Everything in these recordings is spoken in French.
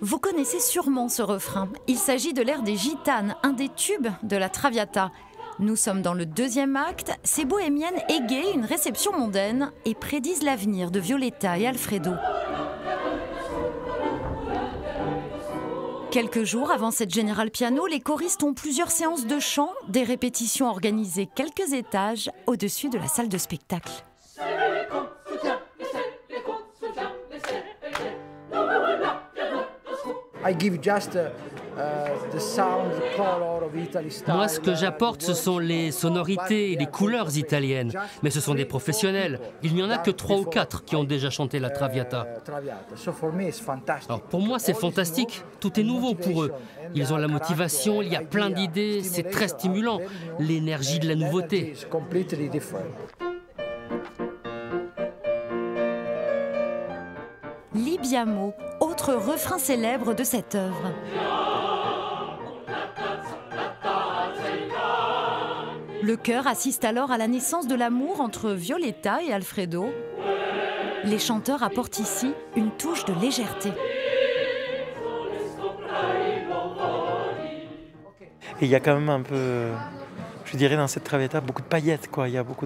Vous connaissez sûrement ce refrain. Il s'agit de l'air des Gitanes, un des tubes de la Traviata. Nous sommes dans le deuxième acte. Ces bohémiennes égayent une réception mondaine et prédisent l'avenir de Violetta et Alfredo. Quelques jours avant cette Générale Piano, les choristes ont plusieurs séances de chant, des répétitions organisées quelques étages au-dessus de la salle de spectacle. Moi, ce que j'apporte, ce sont les sonorités et les couleurs italiennes. Mais ce sont des professionnels. Il n'y en a que 3 ou 4 qui ont déjà chanté la Traviata. Alors pour moi, c'est fantastique. Tout est nouveau pour eux. Ils ont la motivation, il y a plein d'idées, c'est très stimulant. L'énergie de la nouveauté. Libiamo, autre refrain célèbre de cette œuvre. Le chœur assiste alors à la naissance de l'amour entre Violetta et Alfredo. Les chanteurs apportent ici une touche de légèreté. Et il y a quand même un peu, je dirais, dans cette Traviata, beaucoup de paillettes, quoi. Il y a beaucoup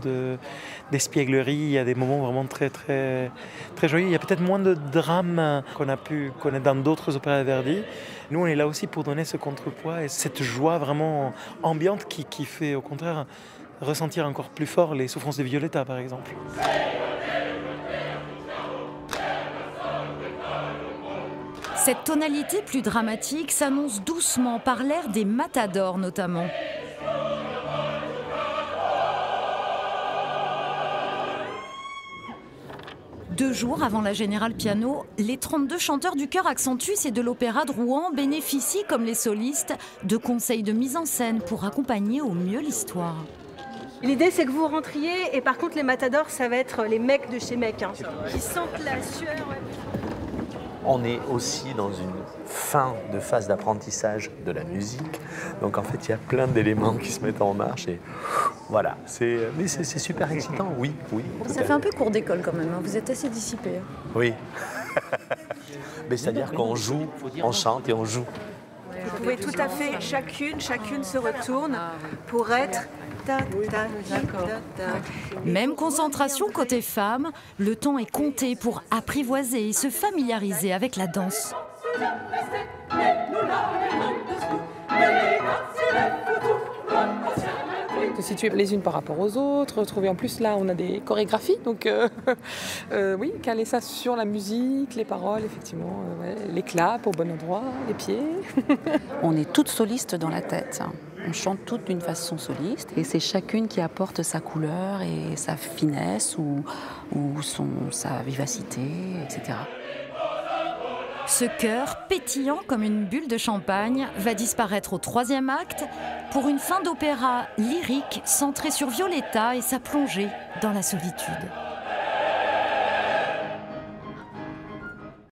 d'espièglerie, il y a des moments vraiment très, très, très joyeux. Il y a peut-être moins de drame qu'on a pu connaître dans d'autres opéras de Verdi. Nous, on est là aussi pour donner ce contrepoids et cette joie vraiment ambiante qui fait, au contraire, ressentir encore plus fort les souffrances de Violetta, par exemple. Cette tonalité plus dramatique s'annonce doucement par l'air des matadors notamment. Deux jours avant la Générale Piano, les 32 chanteurs du chœur Accentus et de l'Opéra de Rouen bénéficient, comme les solistes, de conseils de mise en scène pour accompagner au mieux l'histoire. L'idée, c'est que vous rentriez, et par contre, les matadors, ça va être les mecs de chez mecs, hein, qui sentent la sueur. On est aussi dans une fin de phase d'apprentissage de la musique. Donc en fait, il y a plein d'éléments qui se mettent en marche. Et voilà, mais c'est super excitant, oui. Ça fait un peu cours d'école quand même, hein. Vous êtes assez dissipé. Oui. Mais c'est-à-dire qu'on joue, on chante et on joue. Vous pouvez tout à fait, chacune se retourne pour être... Même concentration côté femme, le temps est compté pour apprivoiser et se familiariser avec la danse. Se situer les unes par rapport aux autres, retrouver en plus là on a des chorégraphies, donc oui, caler ça sur la musique, les paroles, effectivement, ouais, les claps au bon endroit, les pieds. On est toutes solistes dans la tête. On chante toutes d'une façon soliste et c'est chacune qui apporte sa couleur et sa finesse ou sa vivacité, etc. Ce chœur, pétillant comme une bulle de champagne, va disparaître au troisième acte pour une fin d'opéra lyrique centrée sur Violetta et sa plongée dans la solitude.